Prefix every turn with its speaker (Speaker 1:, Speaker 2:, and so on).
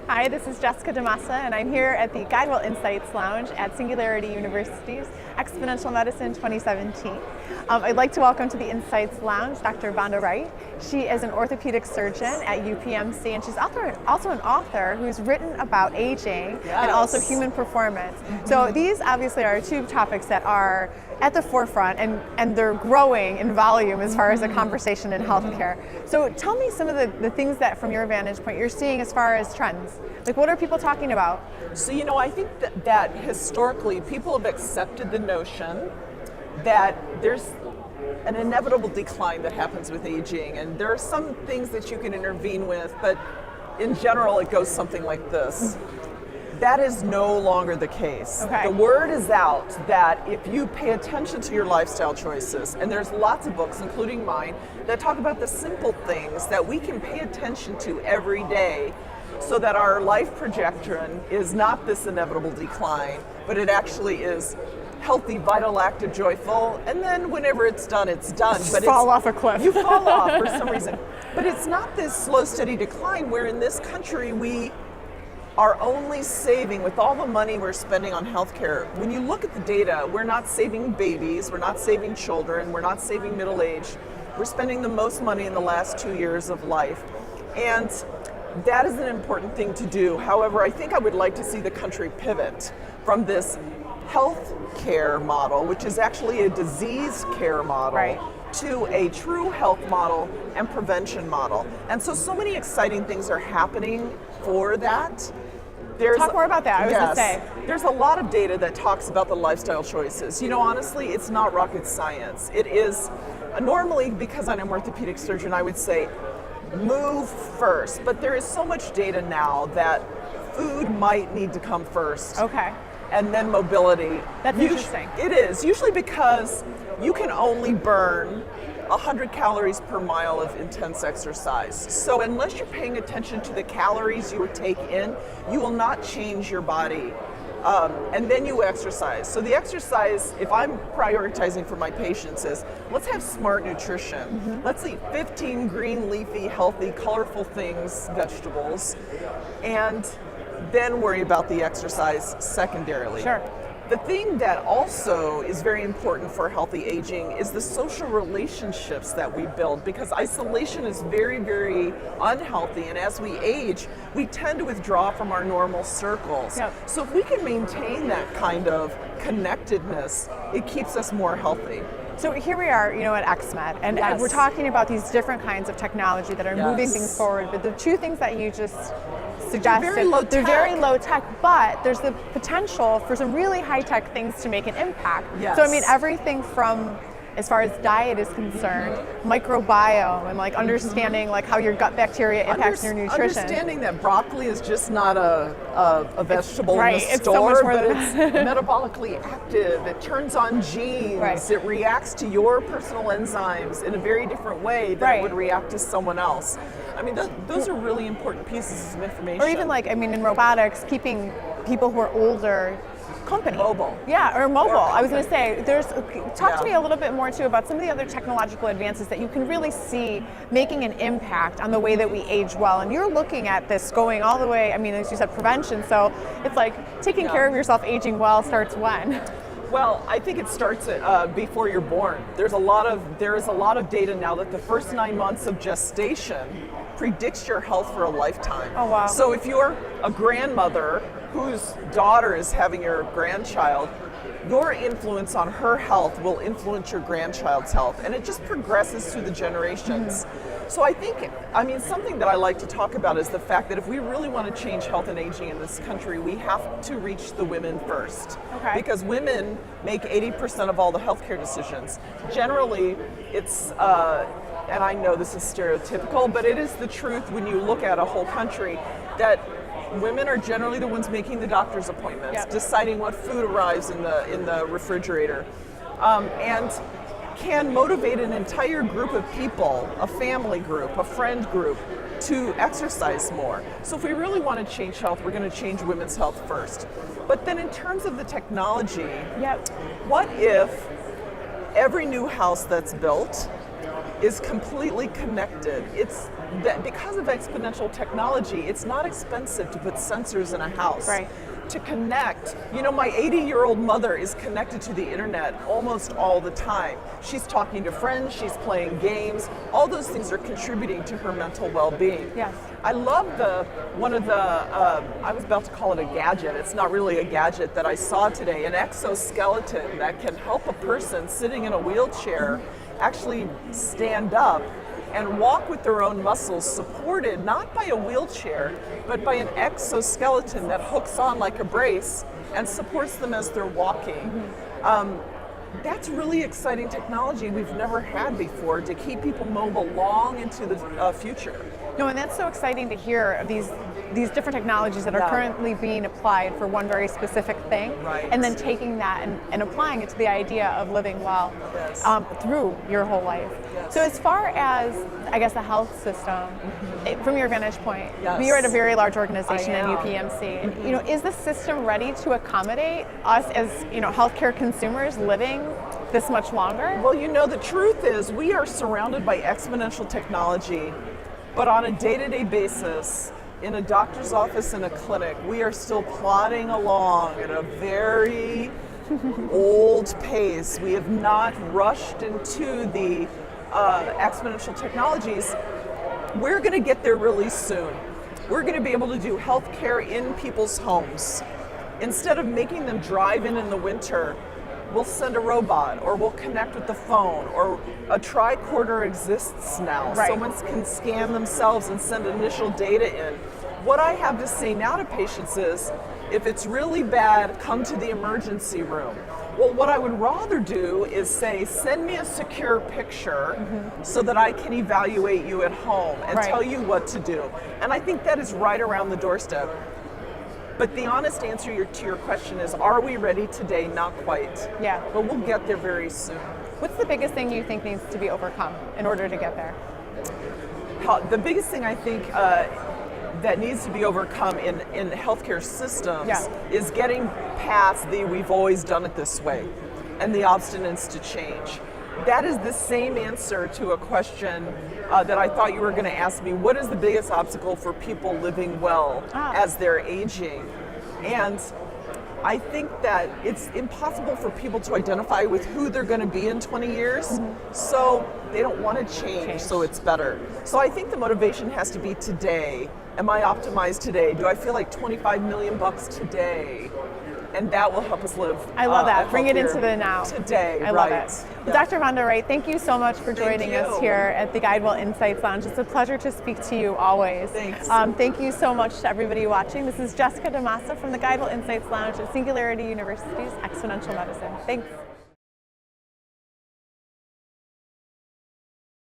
Speaker 1: Hi, this is Jessica DeMassa, and I'm here at the GuideWell Insights Lounge at Singularity University's Exponential Medicine 2017. I'd like to welcome to the Insights Lounge Dr. Vonda Wright. She is an orthopedic surgeon at UPMC, and she's also an author who's written about aging and also human performance. So these obviously are two topics that are at the forefront, and they're growing in volume as far as the conversation in healthcare. So tell me some of the things that, from your vantage point, you're seeing as far as trends. Like, what are people talking about?
Speaker 2: So, I think that historically people have accepted the notion that there's an inevitable decline that happens with aging, and there are some things that you can intervene with, but in general it goes something like this. That is no longer the case.
Speaker 1: Okay.
Speaker 2: The word is out that if you pay attention to your lifestyle choices, and there's lots of books, including mine, that talk about the simple things that we can pay attention to every day so that our life projection is not this inevitable decline, but it actually is healthy, vital, active, joyful, and then whenever it's done, it's done.
Speaker 1: But fall off a cliff.
Speaker 2: You fall off for some reason. But it's not this slow, steady decline where in this country we are only saving, with all the money we're spending on healthcare, when you look at the data, we're not saving babies, we're not saving children, we're not saving middle age. We're spending the most money in the last 2 years of life. And that is an important thing to do. However, I think I would like to see the country pivot from this health care model, which is actually a disease care model,
Speaker 1: right,
Speaker 2: to a true health model and prevention model. And so many exciting things are happening for that.
Speaker 1: Talk more about that. I was going to say.
Speaker 2: There's a lot of data that talks about the lifestyle choices. Honestly, it's not rocket science. It is, normally, because I'm an orthopedic surgeon, I would say move first. But there is so much data now that food might need to come first.
Speaker 1: Okay.
Speaker 2: And then mobility.
Speaker 1: That's interesting.
Speaker 2: It is, usually because you can only burn 100 calories per mile of intense exercise. So unless you're paying attention to the calories you take in, you will not change your body. And then you exercise. So the exercise, if I'm prioritizing for my patients, is let's have smart nutrition. Let's eat 15 green, leafy, healthy, colorful things, vegetables, and then worry about the exercise secondarily.
Speaker 1: Sure.
Speaker 2: The thing that also is very important for healthy aging is the social relationships that we build, because isolation is very, very unhealthy, and as we age, we tend to withdraw from our normal circles.
Speaker 1: Yep.
Speaker 2: So if we can maintain that kind of connectedness, it keeps us more healthy.
Speaker 1: So here we are, at XMed, and
Speaker 2: Yes.
Speaker 1: we're talking about these different kinds of technology that are moving things forward, but the two things that you just suggested, they're very low tech, but there's the potential for some really high tech things to make an impact.
Speaker 2: Yes.
Speaker 1: So everything from, as far as diet is concerned, microbiome, and understanding how your gut bacteria impacts your nutrition.
Speaker 2: Understanding that broccoli is just not a vegetable in the
Speaker 1: it's
Speaker 2: store,
Speaker 1: so much more
Speaker 2: but
Speaker 1: than
Speaker 2: it's metabolically active. It turns on genes.
Speaker 1: Right.
Speaker 2: It reacts to your personal enzymes in a very different way than it would react to someone else. Those are really important pieces of information.
Speaker 1: Or even in robotics, keeping people who are older company.
Speaker 2: Mobile.
Speaker 1: Yeah, or mobile. I was going to say, talk to me a little bit more too about some of the other technological advances that you can really see making an impact on the way that we age well. And you're looking at this going all the way, as you said, prevention. So it's like taking care of yourself, aging well starts when?
Speaker 2: Well, I think it starts before you're born. There is a lot of data now that the first 9 months of gestation predicts your health for a lifetime.
Speaker 1: Oh, wow.
Speaker 2: So if you're a grandmother whose daughter is having your grandchild, your influence on her health will influence your grandchild's health, and it just progresses through the generations. So I think, something that I like to talk about is the fact that if we really want to change health and aging in this country, we have to reach the women first.
Speaker 1: Okay.
Speaker 2: Because women make 80% of all the healthcare decisions. Generally, it's, and I know this is stereotypical, but it is the truth when you look at a whole country, that women are generally the ones making the doctor's appointments, deciding what food arrives in the refrigerator, and can motivate an entire group of people, a family group, a friend group, to exercise more. So if we really want to change health, we're going to change women's health first. But then in terms of the technology, what if every new house that's built is completely connected? that because of exponential technology, it's not expensive to put sensors in a house.
Speaker 1: Right.
Speaker 2: To connect, my 80-year-old mother is connected to the internet almost all the time. She's talking to friends, she's playing games. All those things are contributing to her mental well-being.
Speaker 1: Yes.
Speaker 2: I love one of the, I was about to call it a gadget. It's not really a gadget that I saw today, an exoskeleton that can help a person sitting in a wheelchair actually stand up and walk with their own muscles, supported not by a wheelchair, but by an exoskeleton that hooks on like a brace and supports them as they're walking. That's really exciting technology we've never had before to keep people mobile long into the future.
Speaker 1: No, and that's so exciting to hear of these different technologies that are currently being applied for one very specific thing,
Speaker 2: Right.
Speaker 1: and then taking that and applying it to the idea of living well
Speaker 2: Yes.
Speaker 1: through your whole life.
Speaker 2: Yes.
Speaker 1: So as far as, I guess, the health system, from your vantage point,
Speaker 2: Yes.
Speaker 1: you're at a very large organization
Speaker 2: I
Speaker 1: in
Speaker 2: am.
Speaker 1: UPMC, and is the system ready to accommodate us as healthcare consumers living this much longer?
Speaker 2: Well, the truth is we are surrounded by exponential technology, but on a day-to-day basis, in a doctor's office, in a clinic, we are still plodding along at a very old pace. We have not rushed into the exponential technologies. We're going to get there really soon. We're going to be able to do healthcare in people's homes. Instead of making them drive in the winter, we'll send a robot, or we'll connect with the phone, or a tricorder exists now.
Speaker 1: Right.
Speaker 2: Someone can scan themselves and send initial data in. What I have to say now to patients is, if it's really bad, come to the emergency room. Well, what I would rather do is say, send me a secure picture so that I can evaluate you at home and
Speaker 1: Right.
Speaker 2: tell you what to do. And I think that is right around the doorstep. But the honest answer to your question is, are we ready today? Not quite.
Speaker 1: Yeah.
Speaker 2: But we'll get there very soon.
Speaker 1: What's the biggest thing you think needs to be overcome in order to get there?
Speaker 2: The biggest thing I think that needs to be overcome in healthcare systems is getting past the we've always done it this way and the obstinance to change. That is the same answer to a question that I thought you were going to ask me. What is the biggest obstacle for people living well as they're aging? And I think that it's impossible for people to identify with who they're going to be in 20 years, so they don't want to change, so it's better. So I think the motivation has to be today. Am I optimized today? Do I feel like 25 million bucks today? And that will help us live.
Speaker 1: I love that. Bring it
Speaker 2: healthier
Speaker 1: into the now.
Speaker 2: Today,
Speaker 1: I love it.
Speaker 2: Yeah.
Speaker 1: Dr. Vonda Wright, thank you so much for joining
Speaker 2: Thank
Speaker 1: us
Speaker 2: you.
Speaker 1: here at the GuideWell Insights Lounge. It's a pleasure to speak to you always.
Speaker 2: Thanks.
Speaker 1: Thank you so much to everybody watching. This is Jessica DeMassa from the GuideWell Insights Lounge at Singularity University's Exponential Medicine. Thanks.